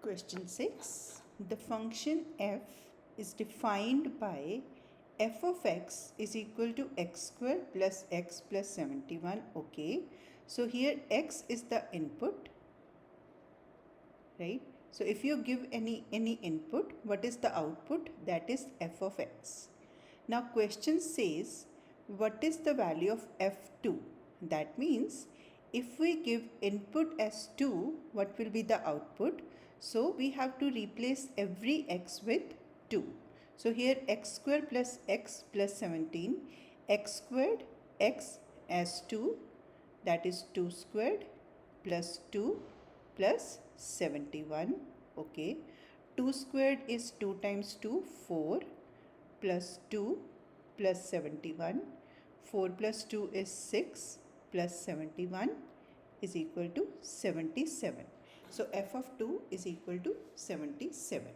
Question 6. The function f is defined by f of x is equal to x square plus x plus 71. Okay. So here x is the input, right? So if you give any input, what is the output? That is f of x. Now question says, what is the value of f2? That means if we give input as 2, what will be the output? So we have to replace every x with 2. So here x square plus x plus 17, x squared, x as 2, that is 2 squared plus 2 plus 71. Okay. 2 squared is 2 times 2, 4 plus 2 plus 71. 4 plus 2 is 6 plus 71 is equal to 77. So f of 2 is equal to 77.